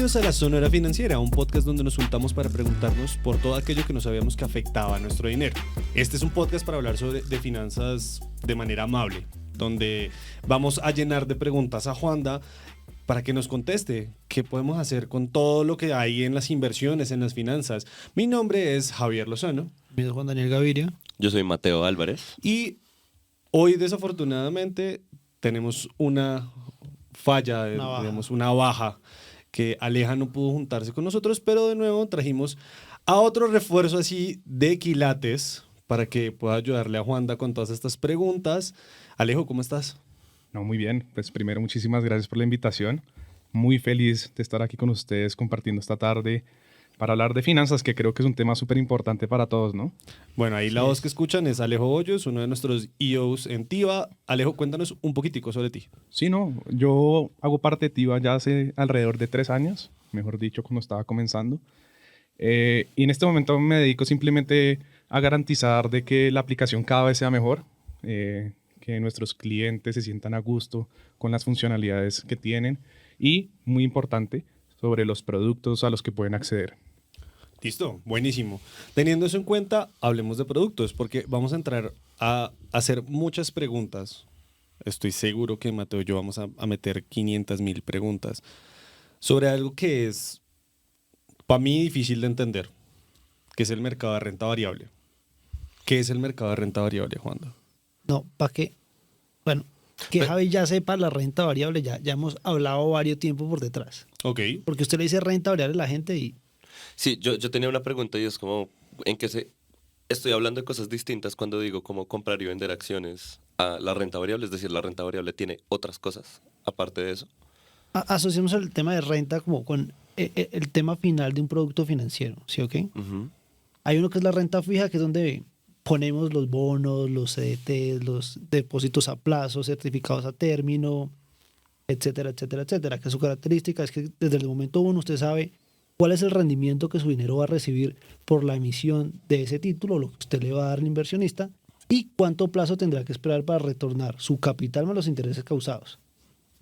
Bienvenidos a La Sonora Financiera, un podcast donde nos juntamos para preguntarnos por todo aquello que no sabíamos que afectaba a nuestro dinero. Este es un podcast para hablar de finanzas de manera amable, donde vamos a llenar de preguntas a Juanda para que nos conteste qué podemos hacer con todo lo que hay en las inversiones, en las finanzas. Mi nombre es Javier Lozano. Mi nombre es Juan Daniel Gaviria. Yo soy Mateo Álvarez. Y hoy, desafortunadamente, tenemos una falla, digamos, una baja, que Aleja no pudo juntarse con nosotros, pero de nuevo trajimos a otro refuerzo así de quilates para que pueda ayudarle a Juanda con todas estas preguntas. Alejo, ¿cómo estás? No, muy bien. Pues primero, muchísimas gracias por la invitación. Muy feliz de estar aquí con ustedes compartiendo esta tarde para hablar de finanzas, que creo que es un tema súper importante para todos, ¿no? Bueno, ahí la voz que escuchan es Alejo Hoyos, uno de nuestros EOs en Tiva. Alejo, cuéntanos un poquitico sobre ti. Sí, no, yo hago parte de Tiva ya hace alrededor de 3 años, mejor dicho, cuando estaba comenzando. Y en este momento me dedico simplemente a garantizar de que la aplicación cada vez sea mejor, que nuestros clientes se sientan a gusto con las funcionalidades que tienen y, muy importante, sobre los productos a los que pueden acceder. Listo, buenísimo. Teniendo eso en cuenta, hablemos de productos, porque vamos a entrar a hacer muchas preguntas. Estoy seguro que Mateo y yo vamos a meter 500,000 preguntas sobre algo que es, para mí, difícil de entender, que es el mercado de renta variable. ¿Qué es el mercado de renta variable, Juanda? No, ¿para qué? Bueno, que Javi ya sepa la renta variable, ya hemos hablado varios tiempos por detrás. Ok. Porque usted le dice renta variable a la gente y... Sí, yo tenía una pregunta y es como, estoy hablando de cosas distintas cuando digo cómo comprar y vender acciones a la renta variable, es decir, la renta variable tiene otras cosas aparte de eso. Asociamos el tema de renta como con el tema final de un producto financiero, ¿sí o qué? Uh-huh. Hay uno que es la renta fija, que es donde ponemos los bonos, los CDTs, los depósitos a plazo, certificados a término, etcétera, etcétera, etcétera. Que su característica es que desde el momento uno usted sabe cuál es el rendimiento que su dinero va a recibir por la emisión de ese título, lo que usted le va a dar al inversionista, y cuánto plazo tendrá que esperar para retornar su capital más los intereses causados.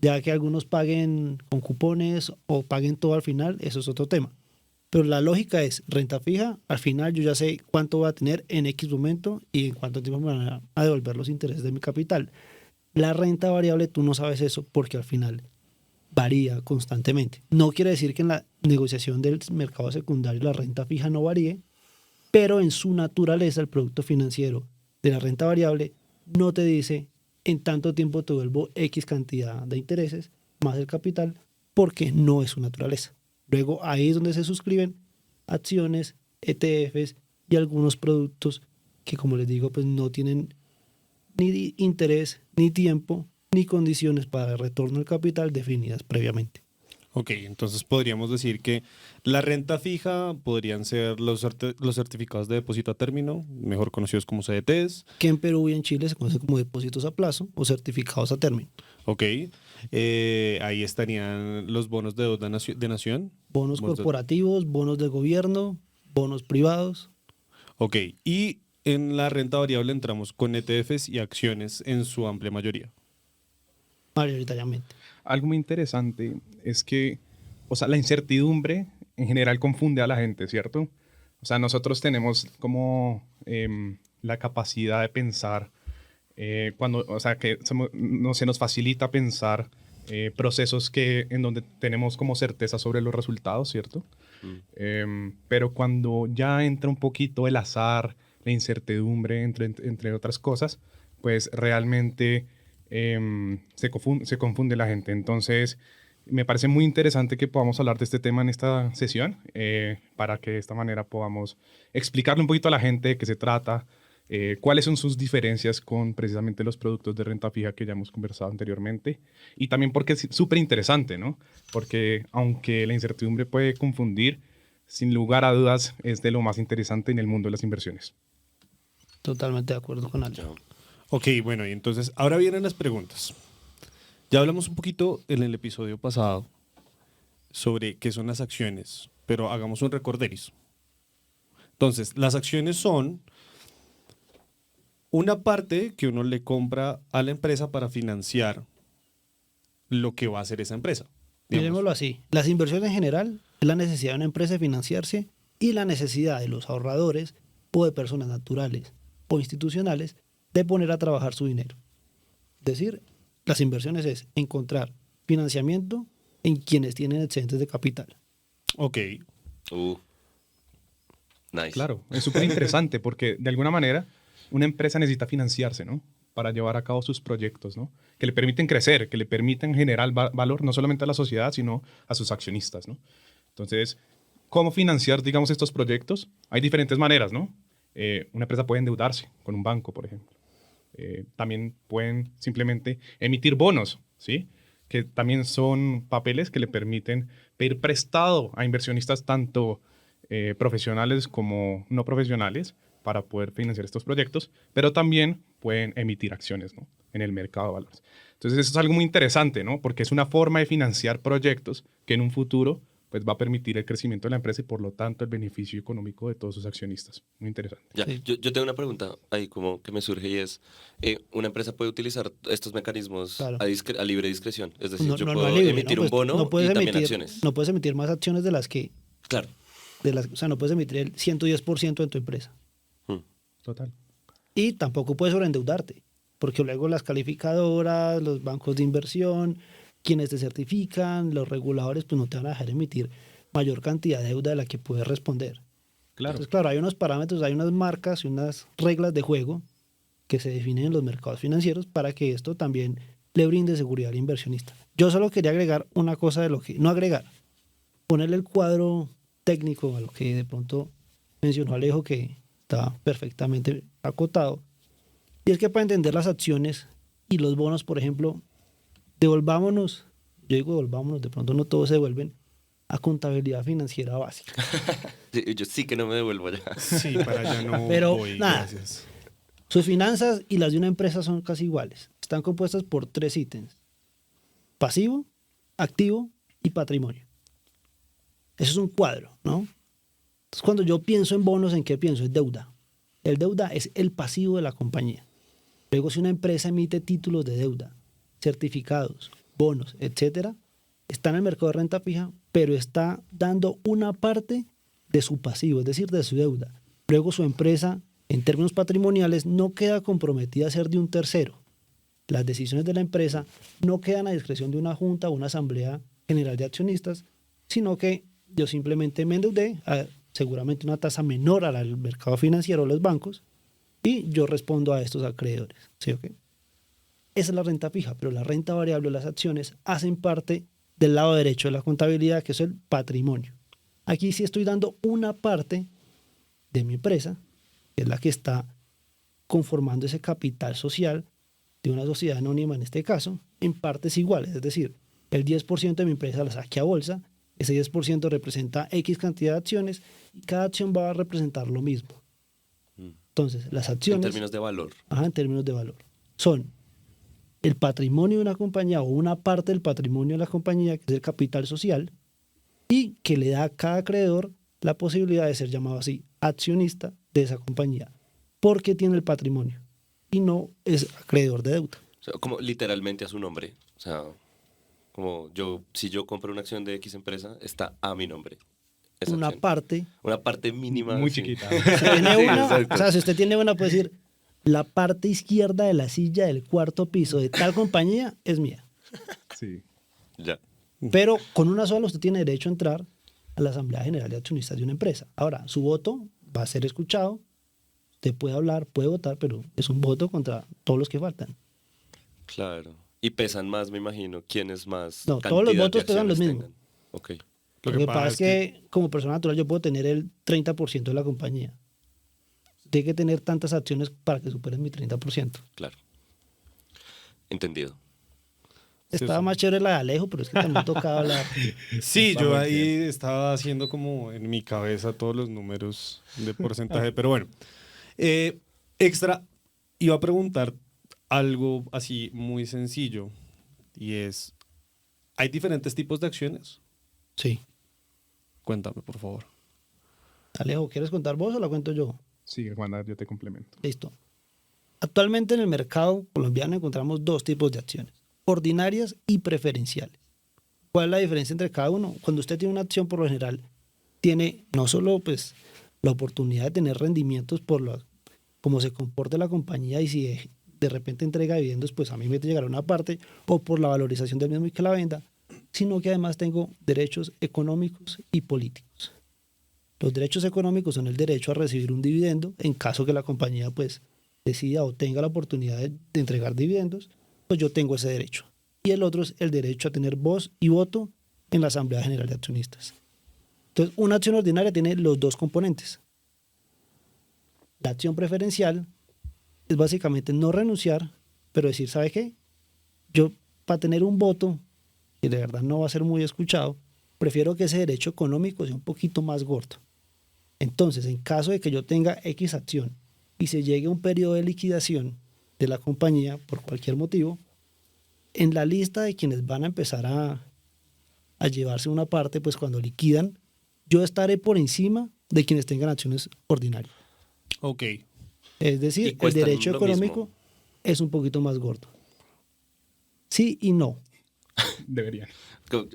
Ya que algunos paguen con cupones o paguen todo al final, eso es otro tema. Pero la lógica es renta fija, al final yo ya sé cuánto voy a tener en X momento y en cuánto tiempo me van a devolver los intereses de mi capital. La renta variable tú no sabes eso porque al final varía constantemente. No quiere decir que en la negociación del mercado secundario la renta fija no varíe, pero en su naturaleza el producto financiero de la renta variable no te dice en tanto tiempo te devuelvo X cantidad de intereses más el capital porque no es su naturaleza. Luego ahí es donde se suscriben acciones, ETFs y algunos productos que, como les digo, pues no tienen ni interés, ni tiempo, ni condiciones para retorno al capital definidas previamente. Ok, entonces podríamos decir que la renta fija podrían ser los certificados de depósito a término, mejor conocidos como CDTs. Que en Perú y en Chile se conocen como depósitos a plazo o certificados a término. Ok, ahí estarían los bonos de deuda de nación. Bonos corporativos, bonos de gobierno, bonos privados. Ok, y en la renta variable entramos con ETFs y acciones en su amplia mayoría. Mayoritariamente. Algo muy interesante es que, o sea, la incertidumbre en general confunde a la gente, ¿cierto? O sea, nosotros tenemos como la capacidad de pensar, o sea, que no se nos facilita pensar procesos en donde tenemos como certeza sobre los resultados, ¿cierto? Pero cuando ya entra un poquito el azar, la incertidumbre, entre otras cosas, pues realmente se confunde la gente. Entonces, me parece muy interesante que podamos hablar de este tema en esta sesión para que de esta manera podamos explicarle un poquito a la gente de qué se trata, cuáles son sus diferencias con precisamente los productos de renta fija que ya hemos conversado anteriormente y también porque es súper interesante, ¿no? Porque aunque la incertidumbre puede confundir, sin lugar a dudas es de lo más interesante en el mundo de las inversiones. Totalmente de acuerdo con Alejo. Ok, bueno, y entonces ahora vienen las preguntas. Ya hablamos un poquito en el episodio pasado sobre qué son las acciones, pero hagamos un recorderis. Entonces, las acciones son una parte que uno le compra a la empresa para financiar lo que va a hacer esa empresa. Miremoslo así. Las inversiones en general es la necesidad de una empresa de financiarse y la necesidad de los ahorradores o de personas naturales o institucionales de poner a trabajar su dinero. Es decir, las inversiones es encontrar financiamiento en quienes tienen excedentes de capital. Ok. Nice. Claro, es súper interesante porque de alguna manera una empresa necesita financiarse, ¿no? Para llevar a cabo sus proyectos, ¿no? Que le permiten crecer, que le permiten generar valor no solamente a la sociedad, sino a sus accionistas, ¿no? Entonces, ¿cómo financiar, digamos, estos proyectos? Hay diferentes maneras, ¿no? Una empresa puede endeudarse con un banco, por ejemplo. También pueden simplemente emitir bonos, ¿sí? Que también son papeles que le permiten pedir prestado a inversionistas tanto profesionales como no profesionales para poder financiar estos proyectos, pero también pueden emitir acciones, ¿no? En el mercado de valores. Entonces eso es algo muy interesante, ¿no? Porque es una forma de financiar proyectos que en un futuro pues, va a permitir el crecimiento de la empresa y por lo tanto el beneficio económico de todos sus accionistas. Muy interesante. Ya, Sí. yo tengo una pregunta ahí como que me surge y es, ¿una empresa puede utilizar estos mecanismos Claro. a libre discreción? Es decir, yo No puedo libre, emitir ¿no? un Pues bono no puedes y también emitir, acciones. no puedes emitir más acciones de las que, Claro. o sea, no puedes emitir el 110% en tu empresa. Total. Y tampoco puedes sobreendeudarte, porque luego las calificadoras, los bancos de inversión, quienes te certifican, los reguladores, pues no te van a dejar emitir mayor cantidad de deuda de la que puedes responder. Claro. Entonces, claro, hay unos parámetros, hay unas marcas y unas reglas de juego que se definen en los mercados financieros para que esto también le brinde seguridad al inversionista. Yo solo quería agregar una cosa de lo que, no agregar, ponerle el cuadro técnico a lo que de pronto mencionó Alejo, que está perfectamente acotado. Y es que para entender las acciones y los bonos, por ejemplo, devolvámonos, yo digo devolvámonos, de pronto no todos se devuelven, a contabilidad financiera básica. Sí, yo sí que no me devuelvo allá. Sí, para allá no Pero, voy, nada. gracias. Sus finanzas y las de una empresa son casi iguales. Están compuestas por 3 ítems: pasivo, activo y patrimonio. Eso es un cuadro, ¿no? Entonces, cuando yo pienso en bonos, ¿en qué pienso? Es deuda. El deuda es el pasivo de la compañía. Luego, si una empresa emite títulos de deuda, certificados, bonos, etcétera, está en el mercado de renta fija, pero está dando una parte de su pasivo, es decir, de su deuda. Luego, su empresa, en términos patrimoniales, no queda comprometida a ser de un tercero. Las decisiones de la empresa no quedan a discreción de una junta o una asamblea general de accionistas, sino que yo simplemente me endeudé a seguramente una tasa menor al mercado financiero o los bancos y yo respondo a estos acreedores. ¿Sí o qué? Esa es la renta fija, pero la renta variable o las acciones hacen parte del lado derecho de la contabilidad, que es el patrimonio. Aquí sí estoy dando una parte de mi empresa, que es la que está conformando ese capital social de una sociedad anónima en este caso, en partes iguales. Es decir, el 10% de mi empresa la saqué a bolsa, ese 10% representa X cantidad de acciones y cada acción va a representar lo mismo. Entonces, las En acciones, términos de valor. en términos de valor, son el patrimonio de una compañía o una parte del patrimonio de la compañía, que es el capital social, y que le da a cada acreedor la posibilidad de ser llamado así, accionista de esa compañía, porque tiene el patrimonio y no es acreedor de deuda. O sea, como literalmente a su nombre. O sea, como yo, si yo compro una acción de X empresa, está a mi nombre. Esa Una acción. parte, Una parte mínima. Muy sí. chiquita. si tiene Sí, una, exacto. o sea, si usted tiene una, puede decir, la parte izquierda de la silla del cuarto piso de tal compañía es mía. Sí. Ya. Pero con una sola usted tiene derecho a entrar a la Asamblea General de Accionistas de una empresa. Ahora, su voto va a ser escuchado, usted puede hablar, puede votar, pero es un voto contra todos los que faltan. Claro. Y pesan más, me imagino. ¿Quiénes más? No, todos los cantidad de votos pesan lo acciones mismo. tengan? Ok. Lo que pasa es que como persona natural yo puedo tener el 30% de la compañía. Tiene que tener tantas acciones para que superen mi 30%. Claro. Entendido. Estaba más chévere la de Alejo, pero es que también tocaba hablar. Sí, Está yo muy ahí bien. estaba haciendo como en mi cabeza todos los números de porcentaje, pero bueno. Extra, iba a preguntar algo así muy sencillo y es, ¿hay diferentes tipos de acciones? Sí. Cuéntame, por favor. Alejo, ¿quieres contar vos o la cuento yo? Sí, Juan, yo te complemento. Listo. Actualmente en el mercado colombiano encontramos 2 tipos de acciones: ordinarias y preferenciales. ¿Cuál es la diferencia entre cada uno? Cuando usted tiene una acción, por lo general, tiene no solo pues la oportunidad de tener rendimientos por cómo se comporte la compañía y si de repente entrega dividendos, pues a mí me llegará una parte, o por la valorización del mismo y que la venda, sino que además tengo derechos económicos y políticos. Los derechos económicos son el derecho a recibir un dividendo en caso que la compañía pues decida o tenga la oportunidad de entregar dividendos, pues yo tengo ese derecho. Y el otro es el derecho a tener voz y voto en la Asamblea General de Accionistas. Entonces, una acción ordinaria tiene los dos componentes. La acción preferencial es básicamente no renunciar, pero decir, ¿sabe qué? Yo, para tener un voto, que de verdad no va a ser muy escuchado, prefiero que ese derecho económico sea un poquito más gordo. Entonces, en caso de que yo tenga X acción y se llegue a un periodo de liquidación de la compañía por cualquier motivo, en la lista de quienes van a empezar a llevarse una parte, pues cuando liquidan, yo estaré por encima de quienes tengan acciones ordinarias. Ok. Es Y decir, el cuestan derecho lo económico mismo. es un poquito más gordo. Sí y no. Deberían.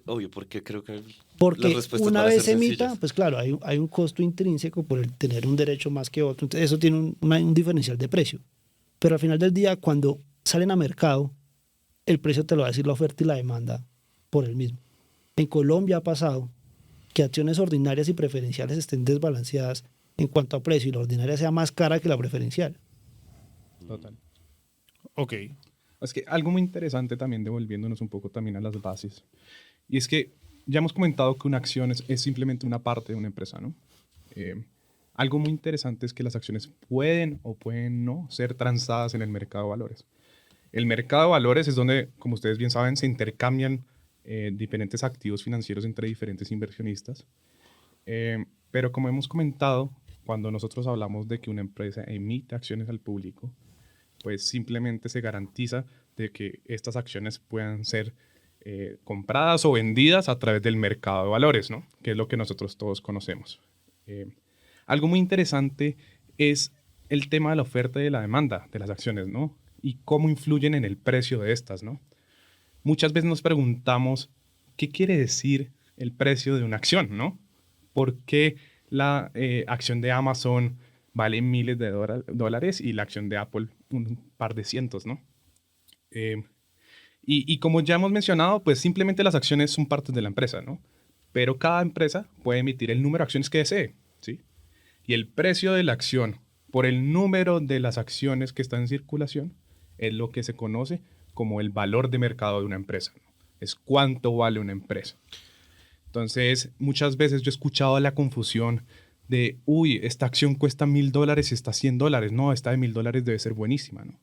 Obvio, porque creo que las Porque respuestas una van a vez ser se emita, sencillas. pues claro, hay un costo intrínseco por el tener un derecho más que otro. Entonces, eso tiene un diferencial de precio. Pero al final del día, cuando salen a mercado, el precio te lo va a decir la oferta y la demanda por el mismo. En Colombia ha pasado que acciones ordinarias y preferenciales estén desbalanceadas en cuanto a precio y la ordinaria sea más cara que la preferencial. Total. Ok. Es que algo muy interesante también, devolviéndonos un poco también a las bases, y es que ya hemos comentado que una acción es simplemente una parte de una empresa, ¿no? Algo muy interesante es que las acciones pueden o pueden no ser transadas en el mercado de valores. El mercado de valores es donde, como ustedes bien saben, se intercambian diferentes activos financieros entre diferentes inversionistas. Pero como hemos comentado, cuando nosotros hablamos de que una empresa emite acciones al público, pues simplemente se garantiza de que estas acciones puedan ser compradas o vendidas a través del mercado de valores, ¿no? Que es lo que nosotros todos conocemos. Algo muy interesante es el tema de la oferta y de la demanda de las acciones, ¿no? Y cómo influyen en el precio de estas, ¿no? Muchas veces nos preguntamos, ¿qué quiere decir el precio de una acción, ¿no? ¿Por qué la acción de Amazon vale miles de dólares y la acción de Apple un par de cientos, ¿no? Y como ya hemos mencionado, pues simplemente las acciones son partes de la empresa, ¿no? Pero cada empresa puede emitir el número de acciones que desee, ¿sí? Y el precio de la acción por el número de las acciones que están en circulación es lo que se conoce como el valor de mercado de una empresa, ¿no? Es cuánto vale una empresa. Entonces, muchas veces yo he escuchado la confusión de, uy, esta acción cuesta $1,000 y está $100. No, esta de $1,000 debe ser buenísima, ¿no?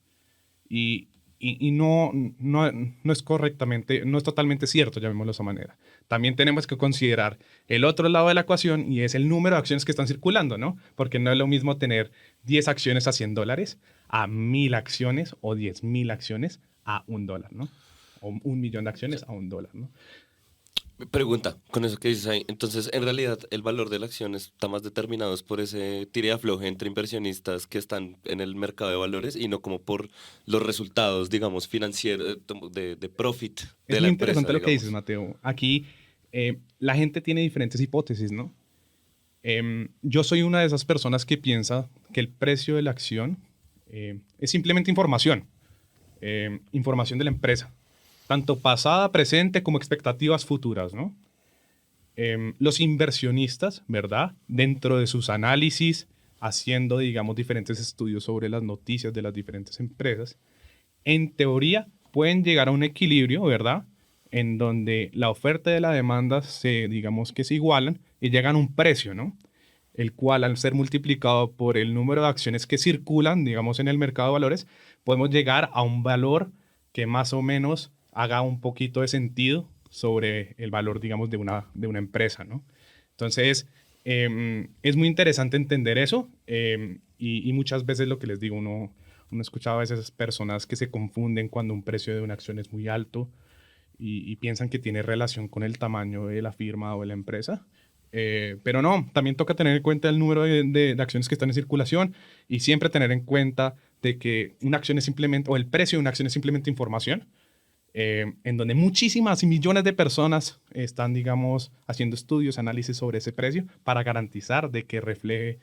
Y no es correctamente, no es totalmente cierto, llamémoslo de esa manera. También tenemos que considerar el otro lado de la ecuación y es el número de acciones que están circulando, ¿no? Porque no es lo mismo tener 10 acciones a $100 a 1,000 acciones o 10,000 acciones a $1, ¿no? O 1,000,000 de acciones a $1, ¿no? Pregunta, con eso que dices ahí, entonces en realidad el valor de la acción está más determinado es por ese tire y afloje entre inversionistas que están en el mercado de valores y no como por los resultados, digamos, financieros, de profit Es de la muy empresa, interesante lo que dices, digamos. Mateo. Aquí la gente tiene diferentes hipótesis, ¿no? Yo soy una de esas personas que piensa que el precio de la acción es simplemente información, información de la empresa, tanto pasada, presente como expectativas futuras, ¿no? Los inversionistas, ¿verdad? Dentro de sus análisis, haciendo, digamos, diferentes estudios sobre las noticias de las diferentes empresas, en teoría pueden llegar a un equilibrio, ¿verdad? En donde la oferta y la demanda digamos que se igualan y llegan a un precio, ¿no? El cual al ser multiplicado por el número de acciones que circulan, digamos, en el mercado de valores, podemos llegar a un valor que más o menos haga un poquito de sentido sobre el valor, digamos, de una empresa, ¿no? Entonces, es muy interesante entender eso y muchas veces lo que les digo, uno escucha a veces personas que se confunden cuando un precio de una acción es muy alto y piensan que tiene relación con el tamaño de la firma o de la empresa. Pero no, también toca tener en cuenta el número de acciones que están en circulación y siempre tener en cuenta de que una acción es simplemente, o el precio de una acción es simplemente información. en donde muchísimas y millones de personas están, digamos, haciendo estudios, análisis sobre ese precio para garantizar de que refleje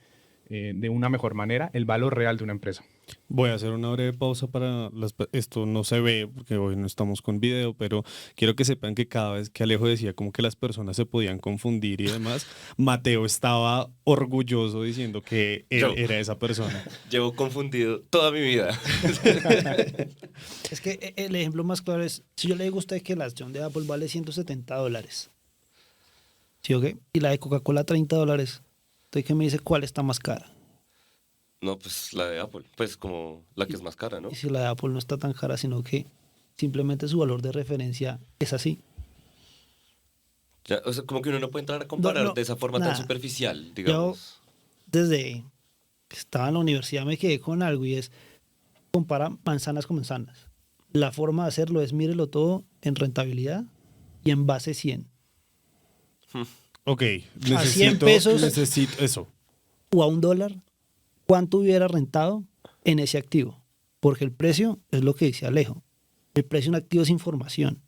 de una mejor manera el valor real de una empresa. Voy a hacer una breve pausa para esto no se ve porque hoy no estamos con video, pero quiero que sepan que cada vez que Alejo decía como que las personas se podían confundir y demás, Mateo estaba orgulloso diciendo que él Yo. era esa persona. Llevo confundido toda mi vida. Es que el ejemplo más claro es, si yo le digo a usted que la acción de Apple vale $170, ¿sí o qué? Y la de Coca-Cola $30, ¿usted qué me dice cuál está más cara? No, pues la de Apple, pues como la que es más cara, ¿no? Y si la de Apple no está tan cara, sino que simplemente su valor de referencia es así. Ya, o sea, como que uno no puede entrar a comparar No, de esa forma nada. tan superficial, Yo, digamos. desde que estaba en la universidad, me quedé con algo y es, compara manzanas con manzanas. La forma de hacerlo es mírelo todo en rentabilidad y en base 100. Ok, A 100 pesos. necesito eso. O a $1, ¿cuánto hubiera rentado en ese activo? Porque el precio es lo que dice Alejo. El precio de un activo es información.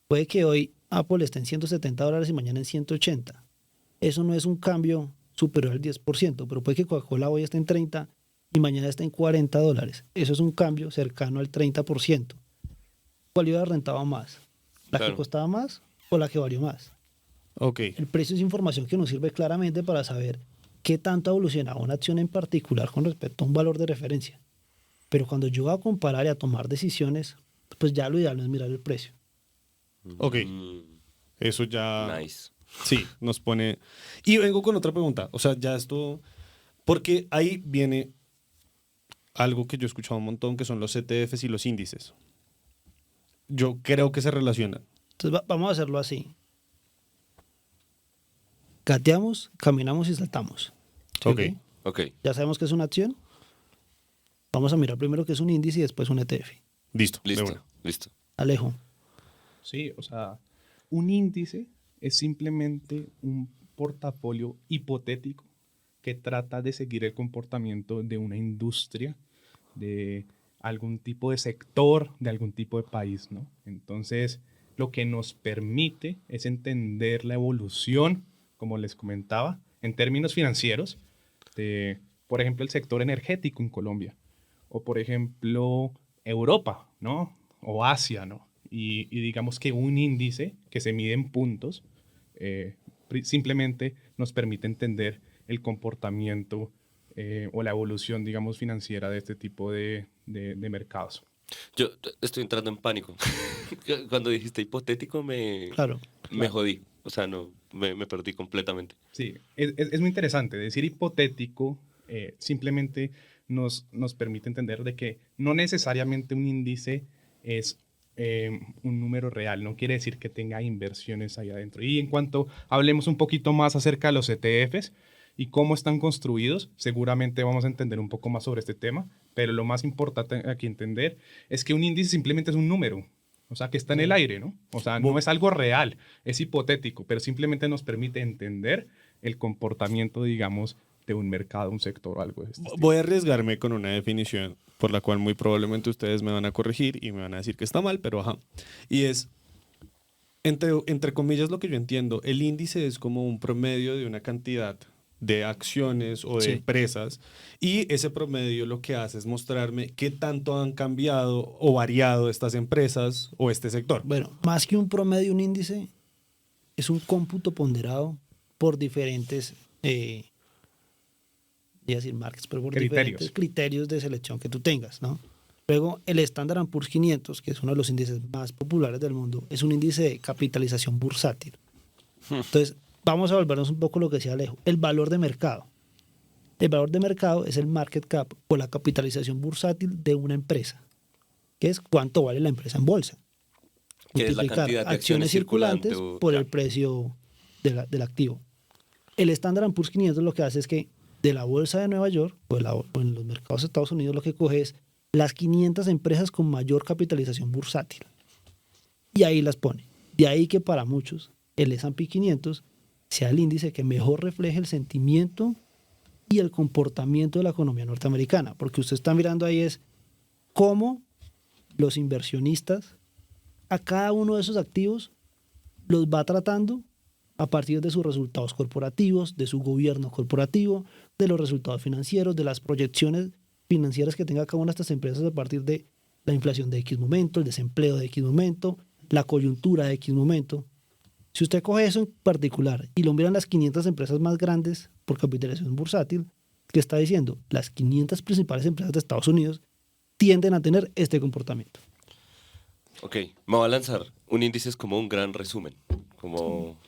Puede que hoy Apple esté en $170 y mañana en 180. Eso no es un cambio superior al 10%, pero puede que Coca-Cola hoy esté en 30 y mañana esté en $40. Eso es un cambio cercano al 30%. ¿Cuál hubiera rentado más? ¿La Claro. que costaba más o la que valió más? Ok, El precio es información que nos sirve claramente para saber qué tanto ha evolucionado una acción en particular con respecto a un valor de referencia. Pero cuando yo voy a comparar y a tomar decisiones, pues ya lo ideal no es mirar el precio. ok, Mm, eso ya... nice. Sí, nos pone... Y vengo con otra pregunta. O sea, ya esto... Porque ahí viene algo que yo he escuchado un montón, que son los ETFs y los índices. Yo creo que se relacionan. Entonces vamos a hacerlo así. Gateamos, caminamos y saltamos. ¿Sí, Ok. Ok, Ya sabemos que es una acción. Vamos a mirar primero qué es un índice y después un ETF. Listo. de listo, una. listo. Alejo. Sí, o sea, un índice es simplemente un portafolio hipotético que trata de seguir el comportamiento de una industria, de algún tipo de sector, de algún tipo de país, ¿no? Entonces, lo que nos permite es entender la evolución, como les comentaba, en términos financieros, de, por ejemplo, el sector energético en Colombia, o por ejemplo, Europa, ¿no? O Asia, ¿no? Y digamos que un índice que se mide en puntos simplemente nos permite entender el comportamiento o la evolución, digamos, financiera de este tipo de mercados. Yo estoy entrando en pánico. Cuando dijiste hipotético Claro. me jodí. O sea, no, me perdí completamente. Sí, es muy interesante. Decir hipotético simplemente nos permite entender de que no necesariamente un índice es un número real, no quiere decir que tenga inversiones ahí adentro. Y en cuanto hablemos un poquito más acerca de los ETFs y cómo están construidos, seguramente vamos a entender un poco más sobre este tema, pero lo más importante aquí entender es que un índice simplemente es un número. O sea, que está en el aire, ¿no? O sea, no es algo real, es hipotético, pero simplemente nos permite entender el comportamiento, digamos, de un mercado, un sector o algo de este estilo. Voy a arriesgarme con una definición por la cual muy probablemente ustedes me van a corregir y me van a decir que está mal, pero ajá. Y es, entre comillas, lo que yo entiendo, el índice es como un promedio de una cantidad de acciones o de Sí. empresas y ese promedio lo que hace es mostrarme qué tanto han cambiado o variado estas empresas o este sector. Bueno, más que un promedio, un índice, es un cómputo ponderado por diferentes, voy a decir marcas, pero por diferentes criterios de selección que tú tengas, ¿no? Luego, el Standard & Poor's 500, que es uno de los índices más populares del mundo, es un índice de capitalización bursátil. Entonces, vamos a volvernos un poco lo que decía Alejo, el valor de mercado. El valor de mercado es el market cap o la capitalización bursátil de una empresa, que es cuánto vale la empresa en bolsa. Que es la Multiplicar cantidad de acciones circulantes circulante, por ya. el precio del activo. El Standard & Poor's 500 lo que hace es que de la bolsa de Nueva York o en los mercados de Estados Unidos lo que coge es las 500 empresas con mayor capitalización bursátil. Y ahí las pone. De ahí que para muchos el S&P 500 sea el índice que mejor refleje el sentimiento y el comportamiento de la economía norteamericana. Porque usted está mirando ahí es cómo los inversionistas a cada uno de esos activos los va tratando a partir de sus resultados corporativos, de su gobierno corporativo, de los resultados financieros, de las proyecciones financieras que tenga cada una de estas empresas a partir de la inflación de X momento, el desempleo de X momento, la coyuntura de X momento. Si usted coge eso en particular y lo miran las 500 empresas más grandes por capitalización bursátil, ¿qué está diciendo? Las 500 principales empresas de Estados Unidos tienden a tener este comportamiento. Ok, me voy a lanzar. Un índice es como un gran resumen, como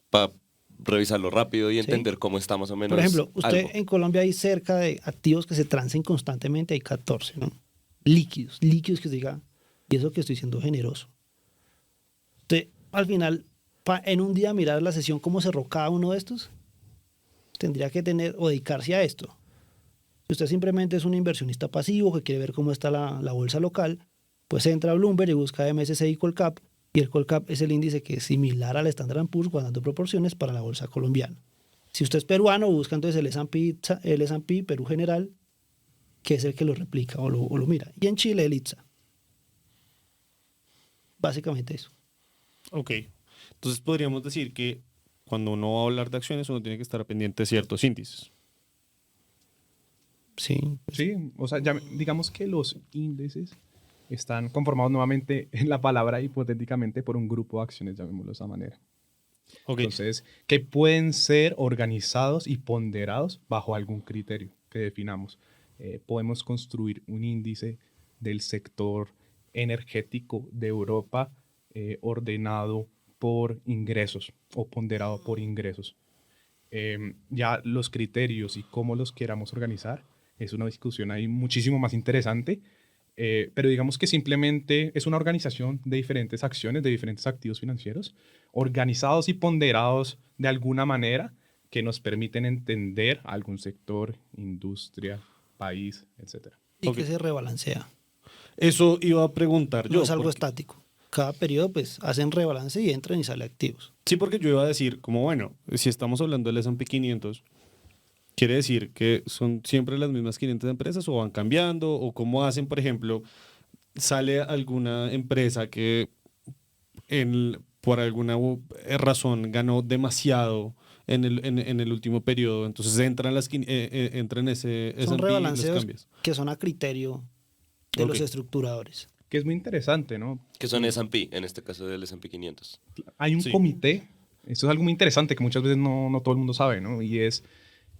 para revisarlo rápido y entender cómo está más o menos. Por ejemplo, usted algo. en Colombia hay cerca de activos que se transen constantemente, hay 14, ¿no? Líquidos que se diga, y eso que estoy siendo generoso. Usted, al final, en un día mirar la sesión cómo cerró cada uno de estos, tendría que tener o dedicarse a esto. Si usted simplemente es un inversionista pasivo que quiere ver cómo está la bolsa local, pues entra a Bloomberg y busca MSCI Colcap, y el Colcap es el índice que es similar al Standard & Poor's guardando proporciones para la bolsa colombiana. Si usted es peruano, busca entonces el S&P Perú General, que es el que lo replica o lo mira. Y en Chile el ITSA. Básicamente eso. Ok. Entonces podríamos decir que cuando uno va a hablar de acciones, uno tiene que estar pendiente de ciertos índices. Sí. Sí, o sea, digamos que los índices están conformados nuevamente en la palabra hipotéticamente por un grupo de acciones, llamémoslo de esa manera. Ok. Entonces, que pueden ser organizados y ponderados bajo algún criterio que definamos. Podemos construir un índice del sector energético de Europa ordenado por ingresos o ponderado por ingresos. Ya los criterios y cómo los queramos organizar es una discusión ahí muchísimo más interesante, pero digamos que simplemente es una organización de diferentes acciones, de diferentes activos financieros, organizados y ponderados de alguna manera que nos permiten entender algún sector, industria, país, etc. Y Ok. que se rebalancea. Eso iba a preguntar yo. No es algo porque- estático. Cada periodo pues hacen rebalance y entran y salen activos. Sí, porque yo iba a decir, como bueno, si estamos hablando del S&P 500, ¿quiere decir que son siempre las mismas 500 empresas o van cambiando? ¿O cómo hacen, por ejemplo, sale alguna empresa que por alguna razón ganó demasiado en el último periodo, entonces entra en ese Son S&P y los rebalanceos cambias? que son a criterio de Ok. los estructuradores. Que es muy interesante, ¿no? Que son S&P, en este caso del S&P 500. Hay un Sí. comité, esto es algo muy interesante que muchas veces no todo el mundo sabe, ¿no? Y es,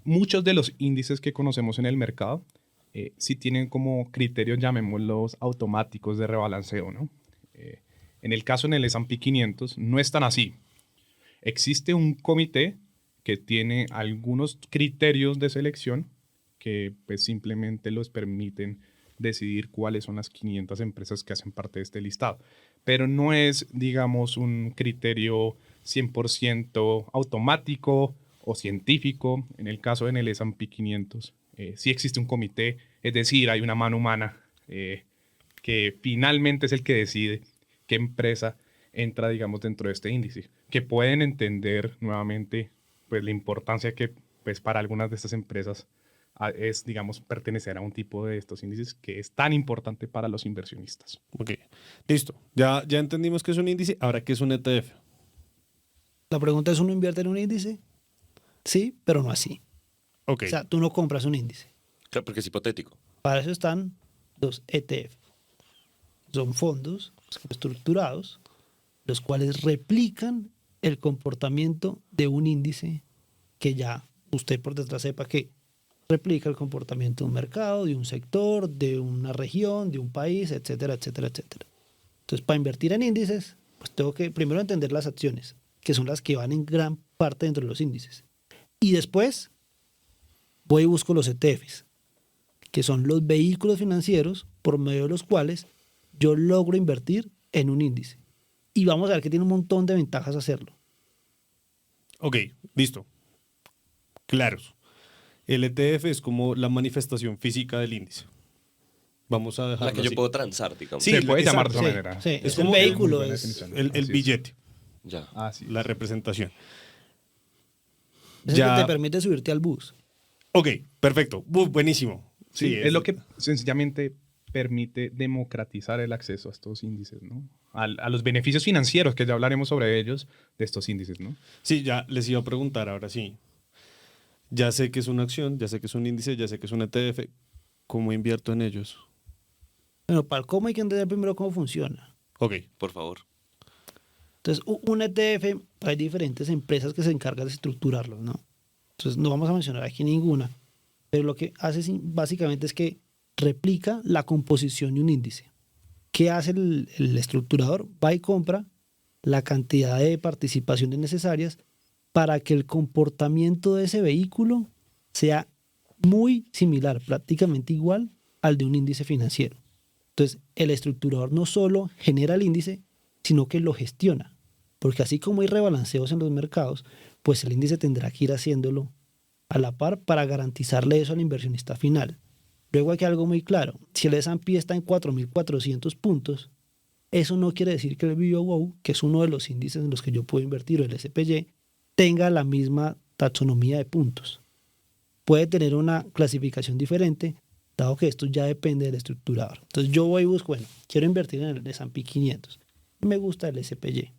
muchos de los índices que conocemos en el mercado sí tienen como criterios, llamémoslos, automáticos de rebalanceo, ¿no? En el caso en el S&P 500 no es tan así. Existe un comité que tiene algunos criterios de selección que pues simplemente los permiten decidir cuáles son las 500 empresas que hacen parte de este listado. Pero no es, digamos, un criterio 100% automático o científico. En el caso en el S&P 500, sí existe un comité, es decir, hay una mano humana que finalmente es el que decide qué empresa entra, digamos, dentro de este índice, que pueden entender nuevamente pues, la importancia que pues, para algunas de estas empresas es, digamos, pertenecer a un tipo de estos índices que es tan importante para los inversionistas. Ok, listo. Ya entendimos que es un índice, ahora qué es un ETF. La pregunta es, ¿uno invierte en un índice? Sí, pero no así. Ok, O sea, tú no compras un índice. Claro, porque es hipotético. Para eso están los ETF. Son fondos estructurados, los cuales replican el comportamiento de un índice que ya usted por detrás sepa que replica el comportamiento de un mercado, de un sector, de una región, de un país, etcétera, etcétera, etcétera. Entonces, para invertir en índices, pues tengo que primero entender las acciones, que son las que van en gran parte dentro de los índices. Y después voy y busco los ETFs, que son los vehículos financieros por medio de los cuales yo logro invertir en un índice. Y vamos a ver que tiene un montón de ventajas hacerlo. ok, listo. Claros. El ETF es como la manifestación física del índice. Vamos a dejarlo La que yo así. puedo transar, digamos. Sí, Se puede exacto. llamar de esa Sí, manera. sí, es como el el- vehículo, muy buena es definición. El Así es. billete, Ya. Así es. la representación. el que te permite subirte al bus. Ok, perfecto. Buenísimo. Sí, es lo que sencillamente permite democratizar el acceso a estos índices, ¿no? A los beneficios financieros, que ya hablaremos sobre ellos, de estos índices, ¿no? Sí, ya les iba a preguntar ahora sí. Ya sé que es una acción, ya sé que es un índice, ya sé que es un ETF. ¿Cómo invierto en ellos? Bueno, para el cómo hay que entender primero cómo funciona. Ok. Por favor. Entonces, un ETF, hay diferentes empresas que se encargan de estructurarlo, ¿no? Entonces, no vamos a mencionar aquí ninguna, pero lo que hace básicamente es que replica la composición de un índice. ¿Qué hace el estructurador? Va y compra la cantidad de participaciones necesarias para que el comportamiento de ese vehículo sea muy similar, prácticamente igual al de un índice financiero. Entonces, el estructurador no solo genera el índice, sino que lo gestiona. Porque así como hay rebalanceos en los mercados, pues el índice tendrá que ir haciéndolo a la par para garantizarle eso al inversionista final. Luego hay que algo muy claro. Si el S&P está en 4.400 puntos, eso no quiere decir que el BOO, que es uno de los índices en los que yo puedo invertir, o el SPY, tenga la misma taxonomía de puntos. Puede tener una clasificación diferente, dado que esto ya depende del estructurador. Entonces yo voy y busco, bueno, quiero invertir en el S&P 500. Me gusta el SPY.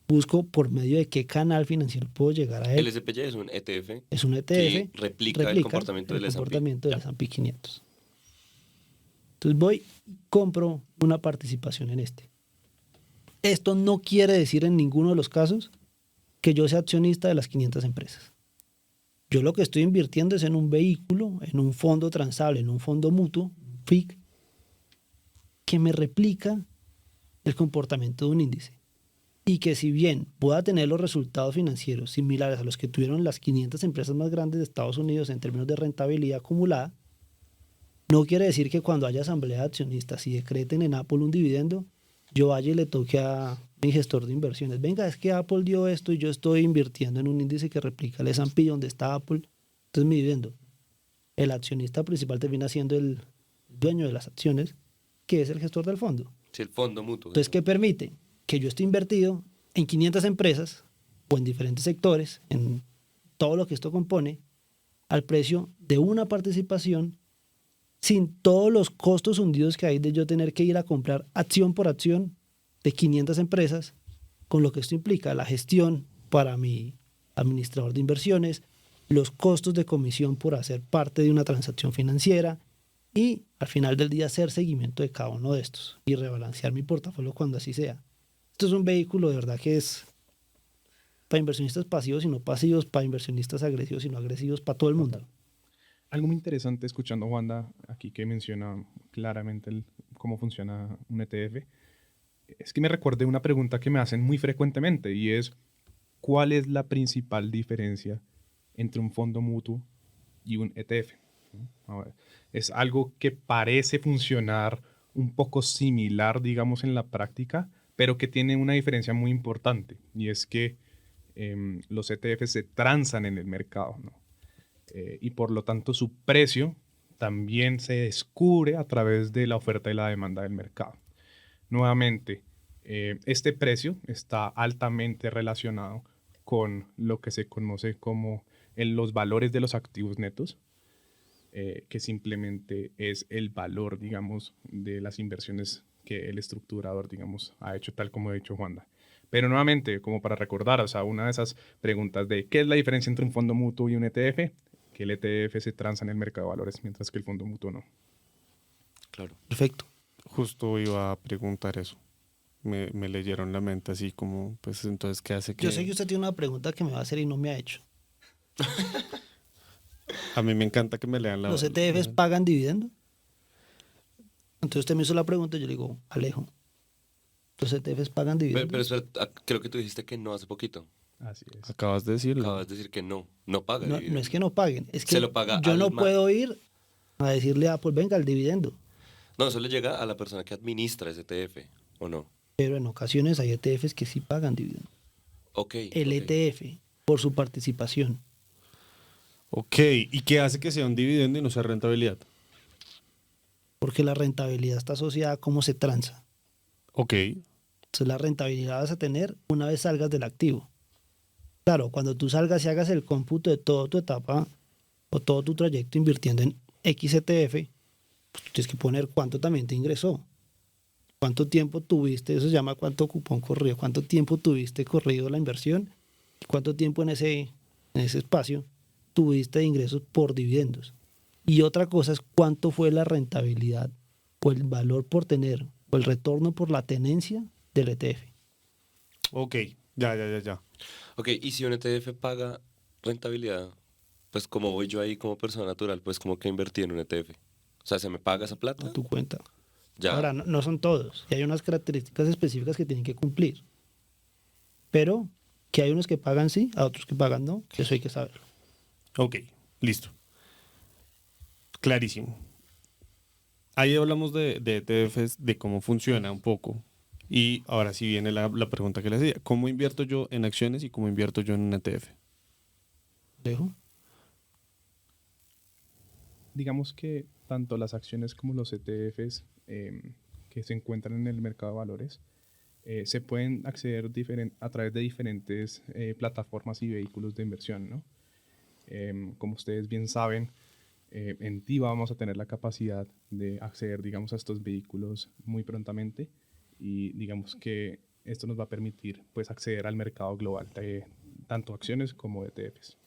Busco por medio de qué canal financiero puedo llegar a él. El SPY es un ETF. Es un ETF. Que replica el comportamiento del S&P. S&P 500. Entonces voy y compro una participación en este. Esto no quiere decir en ninguno de los casos que yo sea accionista de las 500 empresas. Yo lo que estoy invirtiendo es en un vehículo, en un fondo transable, en un fondo mutuo, FIC, que me replica el comportamiento de un índice. Y que si bien pueda tener los resultados financieros similares a los que tuvieron las 500 empresas más grandes de Estados Unidos en términos de rentabilidad acumulada, no quiere decir que cuando haya asamblea de accionistas y decreten en Apple un dividendo, yo vaya y le toque a mi gestor de inversiones. Venga, es que Apple dio esto y yo estoy invirtiendo en un índice que replica el S&P donde está Apple, entonces mi dividendo. El accionista principal termina siendo el dueño de las acciones, que es el gestor del fondo. Sí, el fondo mutuo. Entonces, ¿qué permite? Que yo esté invertido en 500 empresas o en diferentes sectores, en todo lo que esto compone, al precio de una participación, sin todos los costos hundidos que hay de yo tener que ir a comprar acción por acción de 500 empresas, con lo que esto implica la gestión para mi administrador de inversiones, los costos de comisión por hacer parte de una transacción financiera y al final del día hacer seguimiento de cada uno de estos y rebalancear mi portafolio cuando así sea. Esto es un vehículo de verdad que es para inversionistas pasivos y no pasivos, para inversionistas agresivos y no agresivos, para todo el mundo. Algo muy interesante escuchando a Wanda aquí que menciona claramente cómo funciona un ETF, es que me recordé una pregunta que me hacen muy frecuentemente y es ¿cuál es la principal diferencia entre un fondo mutuo y un ETF? Ahora, es algo que parece funcionar un poco similar, digamos, en la práctica, pero que tiene una diferencia muy importante y es que los ETFs se transan en el mercado, ¿no? Y por lo tanto su precio también se descubre a través de la oferta y la demanda del mercado. Nuevamente, este precio está altamente relacionado con lo que se conoce como los valores de los activos netos, que simplemente es el valor, digamos, de las inversiones que el estructurador, digamos, ha hecho, tal como ha dicho Juanda. Pero nuevamente, como para recordar, o sea, una de esas preguntas de ¿qué es la diferencia entre un fondo mutuo y un ETF? Que el ETF se transa en el mercado de valores, mientras que el fondo mutuo no. Claro. Perfecto. Justo iba a preguntar eso. Me leyeron la mente así como, pues entonces, ¿qué hace que...? Yo sé que usted tiene una pregunta que me va a hacer y no me ha hecho. A mí me encanta que me lean la... ¿Los ETFs pagan dividendo? Entonces usted me hizo la pregunta y yo le digo, Alejo, ¿los ETFs pagan dividendo? Pero espera, creo que tú dijiste que no hace poquito. Así es. Acabas de decirlo. Acabas de decir que no paga No, dividendo. no es que no paguen, es que Se lo paga yo no al puedo ir a decirle a Apple, venga, el dividendo. No, eso le llega a la persona que administra ese ETF, ¿o no? Pero en ocasiones hay ETFs que sí pagan dividendo. Ok. El ok. ETF, por su participación. Ok, ¿y qué hace que sea un dividendo y no sea rentabilidad? Porque la rentabilidad está asociada a cómo se transa. Ok, Entonces la rentabilidad vas a tener una vez salgas del activo. Claro, cuando tú salgas y hagas el cómputo de toda tu etapa o todo tu trayecto invirtiendo en XETF, pues, tienes que poner cuánto también te ingresó. ¿Cuánto tiempo tuviste? Eso se llama cuánto cupón corrido. ¿Cuánto tiempo tuviste corrido la inversión? ¿Y cuánto tiempo en ese espacio tuviste de ingresos por dividendos? Y otra cosa es cuánto fue la rentabilidad o el valor por tener o el retorno por la tenencia del ETF. Ok, ya. Ok, y si un ETF paga rentabilidad, pues como voy yo ahí como persona natural, pues como que invertí en un ETF. O sea, ¿se me paga esa A plata? tu cuenta. Ya. Ahora, no son todos. Y hay unas características específicas que tienen que cumplir. Pero que hay unos que pagan sí, a otros que pagan no. Eso hay que saberlo. Ok, listo. Clarísimo. Ahí hablamos de ETFs, de cómo funciona un poco. Y ahora sí viene la pregunta que le hacía. ¿Cómo invierto yo en acciones y cómo invierto yo en un ETF? ¿Dejo? Digamos que tanto las acciones como los ETFs que se encuentran en el mercado de valores se pueden acceder a través de diferentes plataformas y vehículos de inversión, ¿no? Como ustedes bien saben, en TIVA vamos a tener la capacidad de acceder, digamos, a estos vehículos muy prontamente y digamos que esto nos va a permitir pues acceder al mercado global de tanto acciones como ETFs.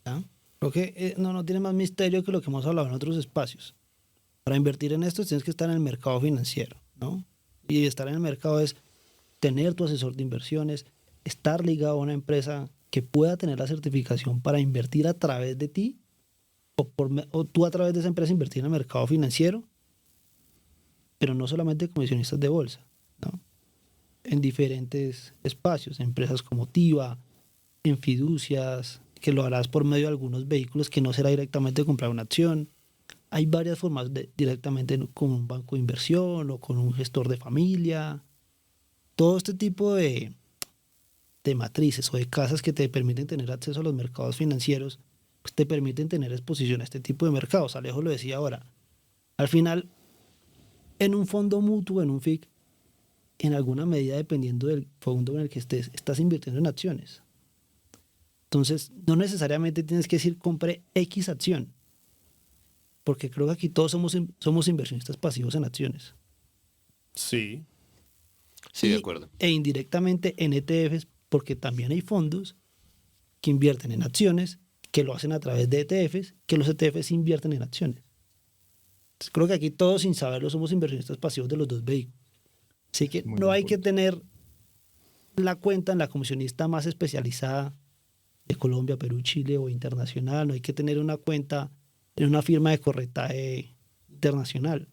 ¿Ya? Creo que no tiene más misterio que lo que hemos hablado en otros espacios. Para invertir en esto tienes que estar en el mercado financiero, ¿no? Y estar en el mercado es tener tu asesor de inversiones, estar ligado a una empresa que pueda tener la certificación para invertir a través de ti o tú a través de esa empresa invertir en el mercado financiero, pero no solamente comisionistas de bolsa, ¿no? En diferentes espacios, empresas como TIVA, en fiducias, que lo harás por medio de algunos vehículos que no será directamente comprar una acción. Hay varias formas directamente con un banco de inversión o con un gestor de familia. Todo este tipo de matrices o de casas que te permiten tener acceso a los mercados financieros, pues te permiten tener exposición a este tipo de mercados. Alejo lo decía ahora. Al final, en un fondo mutuo, en un FIC, en alguna medida, dependiendo del fondo en el que estés, estás invirtiendo en acciones. Entonces, no necesariamente tienes que decir compre X acción, porque creo que aquí todos somos inversionistas pasivos en acciones. Sí. Sí, de acuerdo. E indirectamente en ETFs, porque también hay fondos que invierten en acciones, que lo hacen a través de ETFs, que los ETFs invierten en acciones. Entonces, creo que aquí todos, sin saberlo, somos inversionistas pasivos de los dos vehículos. Así que Muy no buen hay que punto. tener la cuenta en la comisionista más especializada de Colombia, Perú, Chile o internacional. No hay que tener una cuenta en una firma de corretaje internacional.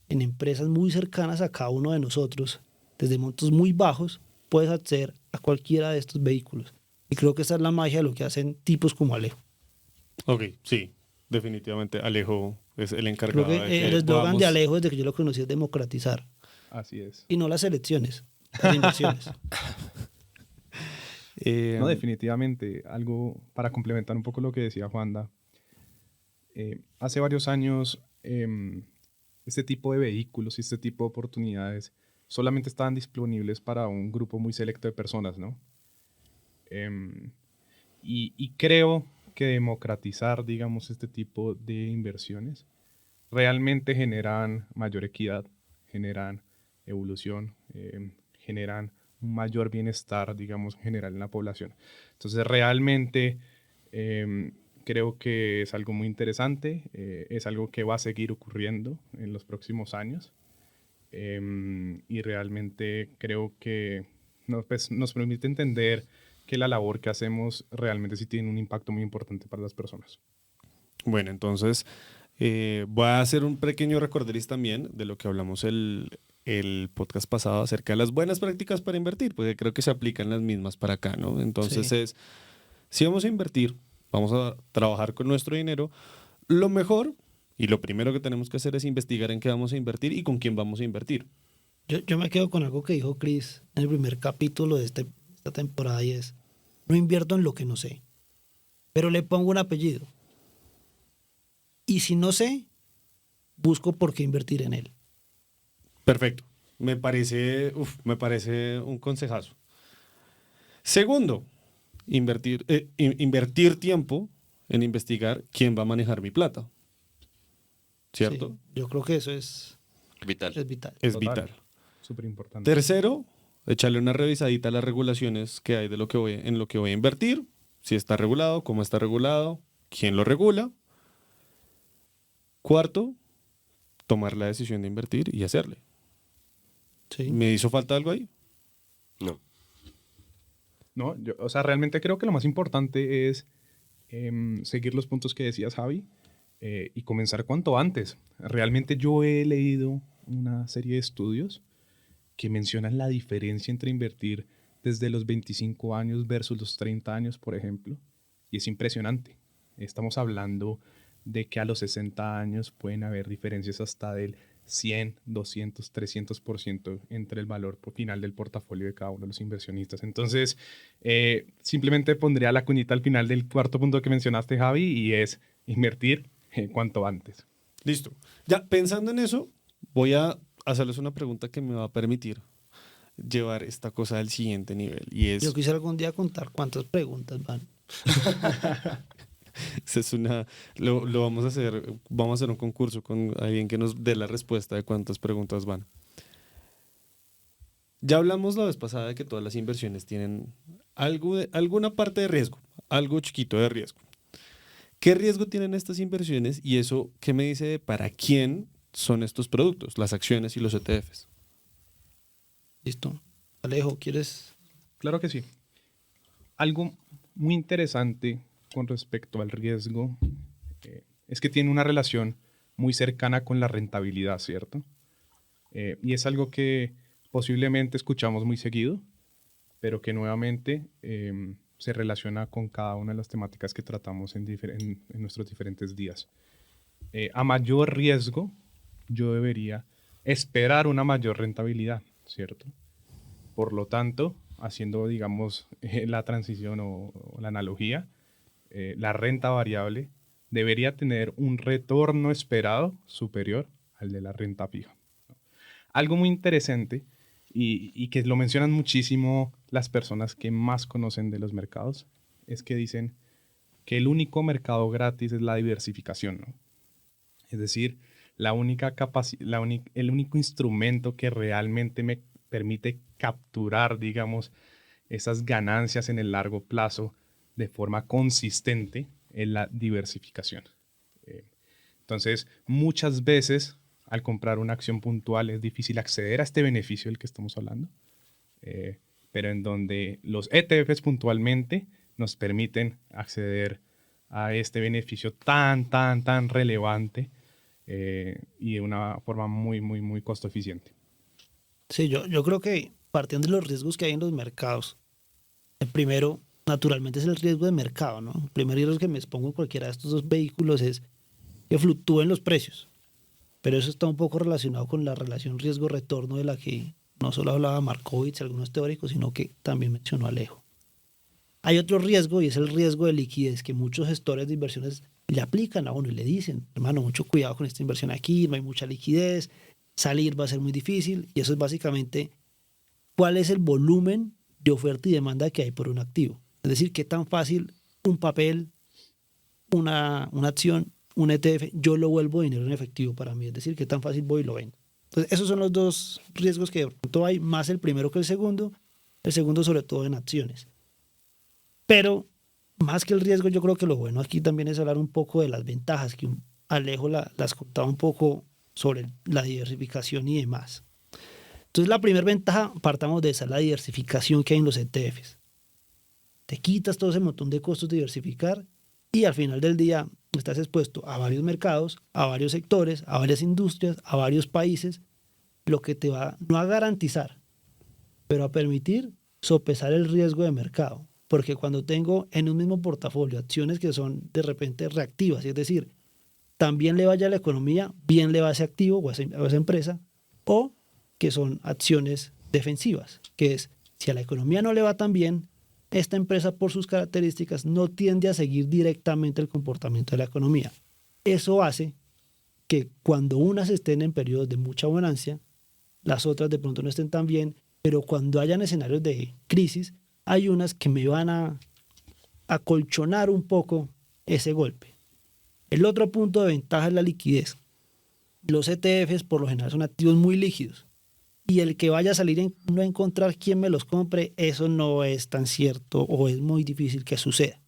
En empresas muy cercanas a cada uno de nosotros, desde montos muy bajos, puedes acceder a cualquiera de estos vehículos. Y creo que esa es la magia de lo que hacen tipos como Alejo. Ok, sí. Definitivamente Alejo es el Creo encargado que de el que eslogan de podamos... Alejo desde que yo lo conocí es democratizar. Así es. Y no las elecciones, las inversiones. No, definitivamente, algo para complementar un poco lo que decía Juanda. Hace varios años, este tipo de vehículos y este tipo de oportunidades solamente estaban disponibles para un grupo muy selecto de personas, ¿no? Y creo que democratizar, digamos, este tipo de inversiones realmente generan mayor equidad, generan evolución, generan un mayor bienestar, digamos, general en la población. Entonces, realmente creo que es algo muy interesante, es algo que va a seguir ocurriendo en los próximos años y realmente creo que pues, nos permite entender que la labor que hacemos realmente sí tiene un impacto muy importante para las personas. Bueno, entonces voy a hacer un pequeño recorderis también de lo que hablamos el podcast pasado acerca de las buenas prácticas para invertir, porque creo que se aplican las mismas para acá, ¿no? Entonces Sí. si vamos a invertir, vamos a trabajar con nuestro dinero, lo mejor y lo primero que tenemos que hacer es investigar en qué vamos a invertir y con quién vamos a invertir. Yo me quedo con algo que dijo Chris en el primer capítulo de esta temporada y es, no invierto en lo que no sé, pero le pongo un apellido. Y si no sé, busco por qué invertir en él. Perfecto. Me parece un consejazo. Segundo, invertir tiempo en investigar quién va a manejar mi plata. ¿cierto? Sí, yo creo que eso es Vital. vital. Es Total. vital. Súper importante. Tercero, echarle una revisadita a las regulaciones que hay de en lo que voy a invertir, si está regulado, cómo está regulado, quién lo regula. Cuarto, tomar la decisión de invertir y hacerle. Sí. ¿Me hizo falta algo ahí? No. No, o sea, realmente creo que lo más importante es seguir los puntos que decías, Javi, y comenzar cuanto antes. Realmente yo he leído una serie de estudios que mencionan la diferencia entre invertir desde los 25 años versus los 30 años, por ejemplo, y es impresionante. Estamos hablando de que a los 60 años pueden haber diferencias hasta del 100, 200, 300% entre el valor final del portafolio de cada uno de los inversionistas. Entonces, simplemente pondría la cuñita al final del cuarto punto que mencionaste, Javi, y es invertir cuanto antes. Listo. Ya pensando en eso, voy a hacerles una pregunta que me va a permitir llevar esta cosa al siguiente nivel. Y es, Yo quisiera algún día contar cuántas preguntas van. esa es una, lo vamos a hacer un concurso con alguien que nos dé la respuesta de cuántas preguntas van. Ya hablamos la vez pasada de que todas las inversiones tienen alguna parte de riesgo, algo chiquito de riesgo. ¿Qué riesgo tienen estas inversiones y eso qué me dice de para quién son estos productos, las acciones y los ETFs? Listo. Alejo, ¿quieres? Claro que sí. Algo muy interesante con respecto al riesgo es que tiene una relación muy cercana con la rentabilidad, ¿cierto? Y es algo que posiblemente escuchamos muy seguido, pero que nuevamente se relaciona con cada una de las temáticas que tratamos en nuestros diferentes días. A mayor riesgo, yo debería esperar una mayor rentabilidad, ¿cierto? Por lo tanto, haciendo, digamos, la transición o la analogía, la renta variable debería tener un retorno esperado superior al de la renta fija. Algo muy interesante y que lo mencionan muchísimo las personas que más conocen de los mercados es que dicen que el único mercado gratis es la diversificación, ¿no? Es decir, el único instrumento que realmente me permite capturar, digamos, esas ganancias en el largo plazo de forma consistente es la diversificación. Entonces, muchas veces al comprar una acción puntual es difícil acceder a este beneficio del que estamos hablando, pero en donde los ETFs puntualmente nos permiten acceder a este beneficio tan relevante y de una forma muy costo eficiente. Sí, yo creo que partiendo de los riesgos que hay en los mercados, el primero, naturalmente, es el riesgo de mercado, ¿no? El primer riesgo que me expongo en cualquiera de estos dos vehículos es que fluctúen los precios. Pero eso está un poco relacionado con la relación riesgo-retorno de la que no solo hablaba Markowitz y algunos teóricos, sino que también mencionó Alejo. Hay otro riesgo y es el riesgo de liquidez que muchos gestores de inversiones le aplican a uno y le dicen, hermano, mucho cuidado con esta inversión aquí, no hay mucha liquidez, salir va a ser muy difícil, y eso es básicamente cuál es el volumen de oferta y demanda que hay por un activo. Es decir, qué tan fácil un papel, una acción, un ETF, yo lo vuelvo dinero en efectivo para mí. Es decir, qué tan fácil voy y lo vendo. Entonces, esos son los dos riesgos que de pronto hay, más el primero que el segundo sobre todo en acciones. Pero más que el riesgo, yo creo que lo bueno aquí también es hablar un poco de las ventajas, que Alejo las contaba un poco sobre la diversificación y demás. Entonces, la primera ventaja, partamos de esa, la diversificación que hay en los ETFs. Te quitas todo ese montón de costos de diversificar y al final del día estás expuesto a varios mercados, a varios sectores, a varias industrias, a varios países, lo que te va no a garantizar, pero a permitir sopesar el riesgo de mercado. Porque cuando tengo en un mismo portafolio acciones que son de repente reactivas, es decir, también le vaya a la economía, bien le va a ese activo o a esa empresa, o que son acciones defensivas, que es si a la economía no le va tan bien, esta empresa por sus características no tiende a seguir directamente el comportamiento de la economía. Eso hace que cuando unas estén en periodos de mucha bonanza, las otras de pronto no estén tan bien, pero cuando hayan escenarios de crisis, hay unas que me van a acolchonar un poco ese golpe. El otro punto de ventaja es la liquidez. Los ETFs por lo general son activos muy líquidos. Y el que vaya a salir no encontrar quién me los compre, eso no es tan cierto o es muy difícil que suceda.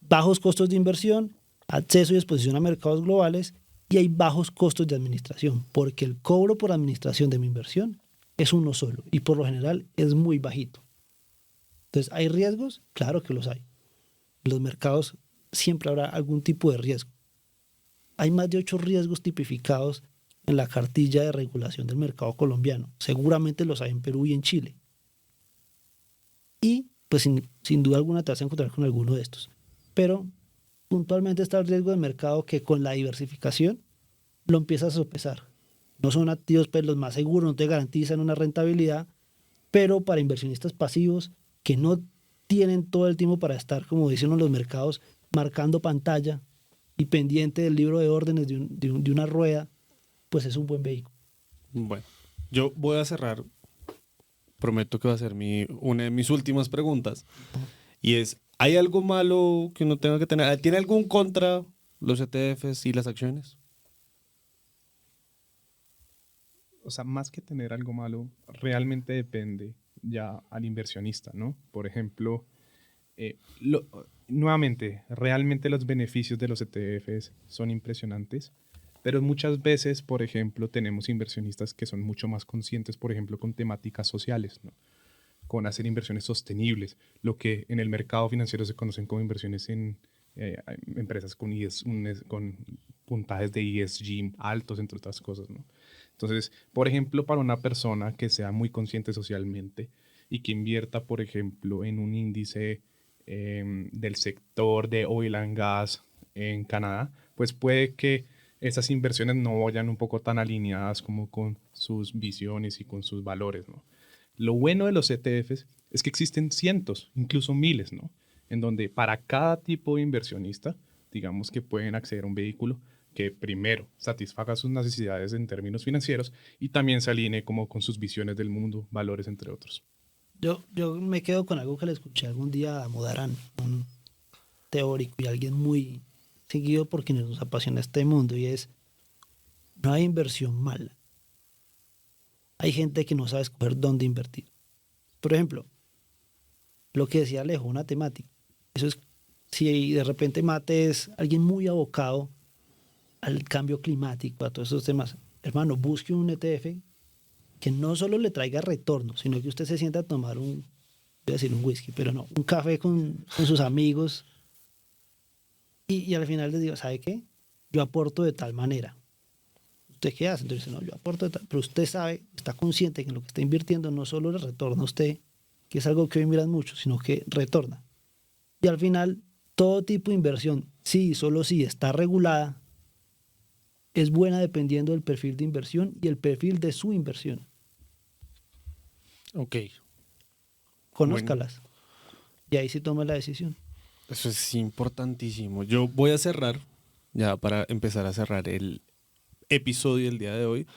Bajos costos de inversión, acceso y exposición a mercados globales y hay bajos costos de administración, porque el cobro por administración de mi inversión es uno solo y por lo general es muy bajito. Entonces, ¿hay riesgos? Claro que los hay. En los mercados siempre habrá algún tipo de riesgo. Hay más de 8 riesgos tipificados en la cartilla de regulación del mercado colombiano. Seguramente los hay en Perú y en Chile. Y pues sin duda alguna te vas a encontrar con alguno de estos. Pero puntualmente está el riesgo de mercado que con la diversificación lo empiezas a sopesar. No son activos pues, los más seguros, no te garantizan una rentabilidad, pero para inversionistas pasivos que no tienen todo el tiempo para estar, como dicen en los mercados, marcando pantalla y pendiente del libro de órdenes de una rueda, pues es un buen vehículo. Bueno, yo voy a cerrar, prometo que va a ser una de mis últimas preguntas, y es, ¿hay algo malo que uno tenga que tener? ¿Tiene algún contra los ETFs y las acciones? O sea, más que tener algo malo, realmente depende ya al inversionista, ¿no? Por ejemplo, nuevamente, realmente los beneficios de los ETFs son impresionantes, pero muchas veces, por ejemplo, tenemos inversionistas que son mucho más conscientes, por ejemplo, con temáticas sociales, ¿no? Con hacer inversiones sostenibles, lo que en el mercado financiero se conocen como inversiones en empresas con puntajes de ESG altos, entre otras cosas, ¿no? Entonces, por ejemplo, para una persona que sea muy consciente socialmente y que invierta, por ejemplo, en un índice del sector de oil and gas en Canadá, pues puede que esas inversiones no vayan un poco tan alineadas como con sus visiones y con sus valores, ¿no? Lo bueno de los ETFs es que existen cientos, incluso miles, ¿no? En donde para cada tipo de inversionista, digamos que pueden acceder a un vehículo que primero satisfaga sus necesidades en términos financieros y también se alinee como con sus visiones del mundo, valores, entre otros. Yo me quedo con algo que le escuché algún día a Modarán, un teórico y alguien muy seguido por quienes nos apasiona este mundo, y es, no hay inversión mala. Hay gente que no sabe escoger dónde invertir. Por ejemplo, lo que decía Alejo, una temática. Eso es, si de repente Mate es alguien muy abocado al cambio climático, a todos esos temas, hermano, busque un ETF que no solo le traiga retorno, sino que usted se sienta a tomar voy a decir un whisky, pero no, un café con sus amigos y al final les digo, ¿sabe qué? Yo aporto de tal manera. ¿Usted qué hace? Entonces, no, yo aporto de tal, pero usted sabe, está consciente que en lo que está invirtiendo no solo le retorna a usted, que es algo que hoy miran mucho, sino que retorna. Y al final, todo tipo de inversión, sí, solo si está regulada, es buena dependiendo del perfil de inversión y el perfil de su inversión. Ok. Conózcalas. Bueno. Y ahí sí toma la decisión. Eso es importantísimo. Yo voy a cerrar, ya para empezar a cerrar el episodio del día de hoy,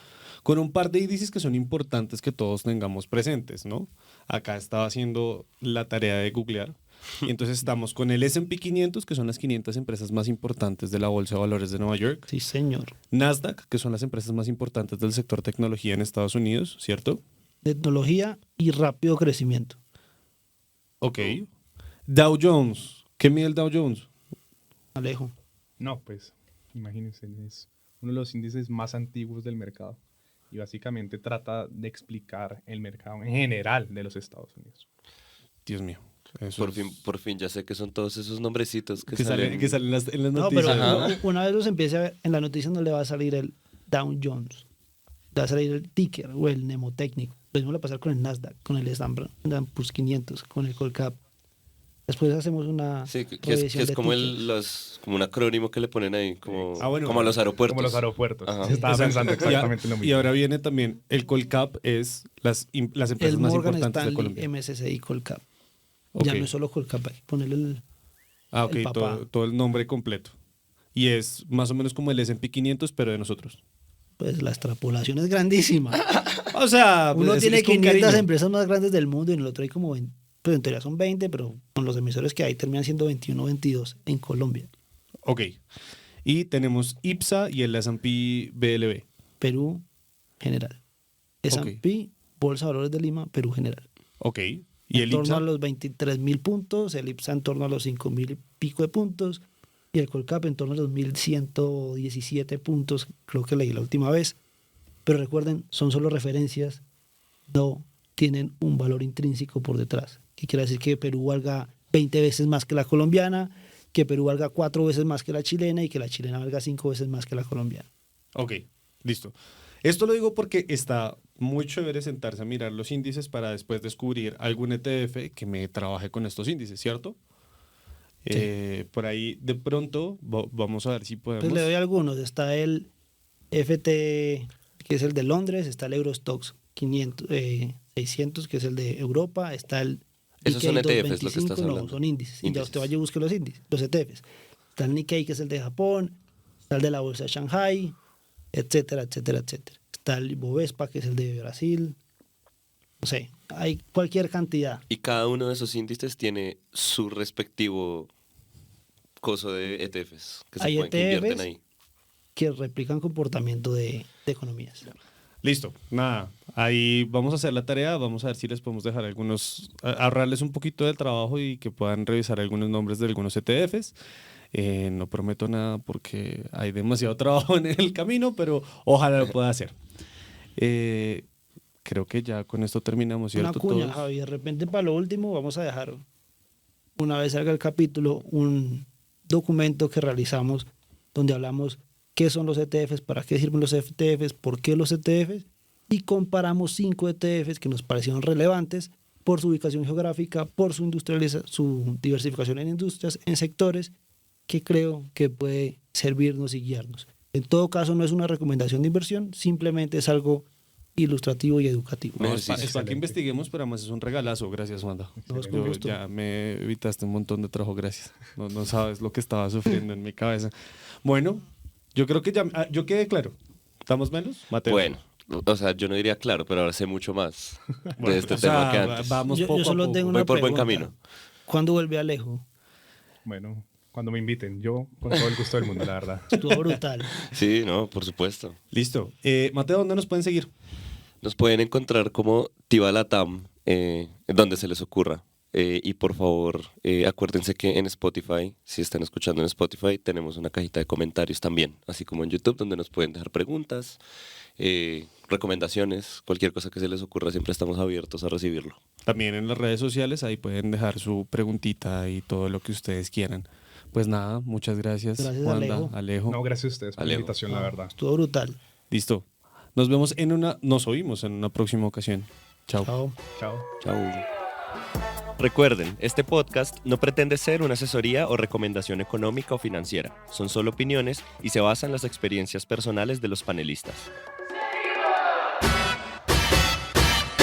con un par de índices que son importantes que todos tengamos presentes, ¿no? Acá estaba haciendo la tarea de googlear. Y entonces estamos con el S&P 500, que son las 500 empresas más importantes de la Bolsa de Valores de Nueva York. Sí, señor. Nasdaq, que son las empresas más importantes del sector tecnología en Estados Unidos, ¿cierto? Tecnología y rápido crecimiento. Ok. Dow Jones. ¿Qué mide el Dow Jones? Alejo. No, pues, imagínense, es uno de los índices más antiguos del mercado y básicamente trata de explicar el mercado en general de los Estados Unidos. Dios mío. Por fin ya sé que son todos esos nombrecitos que salen en las noticias. No, pero una vez los empiece a ver, en la noticia no le va a salir el Dow Jones, le va a salir el ticker o el mnemotécnico. Lo mismo le va a pasar con el Nasdaq, con el Standard Poor's 500, con el Colcap. Después hacemos una que es como como un acrónimo que le ponen ahí, como a los aeropuertos. Como los aeropuertos. Estaba pensando exactamente lo mismo. Y ahora viene también el Colcap, es las empresas más importantes Stanley, de Colombia. MSCI Colcap. Okay. Ya no es solo Colcap, hay que ponerle el papá. Todo el nombre completo. Y es más o menos como el S&P 500, pero de nosotros. Pues la extrapolación es grandísima. O sea, uno tiene 500 empresas más grandes del mundo y en el otro hay como 20. Pues en teoría son 20, pero con los emisores que hay terminan siendo 21 o 22 en Colombia. Ok. Y tenemos IPSA y el S&P BLB. Perú general. S&P, Bolsa de Valores de Lima, Perú general. Ok. ¿Y En el torno IPSA? a los 23.000 puntos, el IPSA en torno a los 5.000 y pico de puntos, y el Colcap en torno a los 1.117 puntos, creo que leí la última vez. Pero recuerden, son solo referencias, no tienen un valor intrínseco por detrás. ¿Qué quiere decir? Que Perú valga 20 veces más que la colombiana, que Perú valga 4 veces más que la chilena y que la chilena valga 5 veces más que la colombiana. Ok, listo. Esto lo digo porque está muy chévere sentarse a mirar los índices para después descubrir algún ETF que me trabaje con estos índices, ¿cierto? Por ahí de pronto vamos a ver si podemos... Pues le doy algunos. Está el FT, que es el de Londres, está el Eurostoxx 600, que es el de Europa, está el Esos son Nikkei ETFs, lo que estás 225, no, hablando. son índices. Y ya Índices. usted vaya y busque los índices, los ETFs. Está el Nikkei, que es el de Japón, está el de la bolsa de Shanghai, etcétera, etcétera, etcétera. Está el Bovespa, que es el de Brasil. No sé, hay cualquier cantidad. Y cada uno de esos índices tiene su respectivo coso de ETFs que Hay que invierten ETFs ahí. que replican comportamiento de economías. Listo, nada, ahí vamos a hacer la tarea, vamos a ver si les podemos dejar ahorrarles un poquito del trabajo y que puedan revisar algunos nombres de algunos ETFs. No prometo nada porque hay demasiado trabajo en el camino, pero ojalá lo pueda hacer. Creo que ya con esto terminamos, Una ¿cierto? cuña, Todos. Javi. De repente, para lo último, vamos a dejar, una vez salga el capítulo, un documento que realizamos donde hablamos qué son los ETFs, para qué sirven los ETFs, por qué los ETFs, y comparamos 5 ETFs que nos parecieron relevantes por su ubicación geográfica, por su su diversificación en industrias, en sectores, que creo que puede servirnos y guiarnos. En todo caso, no es una recomendación de inversión, simplemente es algo ilustrativo y educativo. No, No, es sí, para que excelente. investiguemos, pero además es un regalazo. Gracias, Wanda. No, es con gusto. Ya me evitaste un montón de trabajo, gracias. No sabes lo que estaba sufriendo en mi cabeza. Bueno, yo creo que ya yo quedé claro. ¿Estamos menos? Mateo. Bueno, o sea, yo no diría claro, pero ahora sé mucho más Bueno, de este o sea, tema que antes. vamos Yo poco a solo poco. tengo Voy una por buen pregunta. camino. ¿Cuándo vuelve Alejo? Bueno, cuando me inviten, yo con todo el gusto del mundo, la verdad. Estuvo brutal. Sí, no, por supuesto. Listo. Mateo, ¿dónde nos pueden seguir? Nos pueden encontrar como Tibalatam, donde se les ocurra. Y por favor, acuérdense que en Spotify, si están escuchando en Spotify, tenemos una cajita de comentarios también, así como en YouTube, donde nos pueden dejar preguntas, recomendaciones, cualquier cosa que se les ocurra, siempre estamos abiertos a recibirlo. También en las redes sociales, ahí pueden dejar su preguntita y todo lo que ustedes quieran. Pues nada, muchas gracias, Gracias, Wanda, Alejo. No, gracias a ustedes por la Alejo. invitación, la verdad. Estuvo brutal. Listo. Nos oímos en una próxima ocasión. Chao. Chao. Chao. Chao. Recuerden, este podcast no pretende ser una asesoría o recomendación económica o financiera. Son solo opiniones y se basan en las experiencias personales de los panelistas.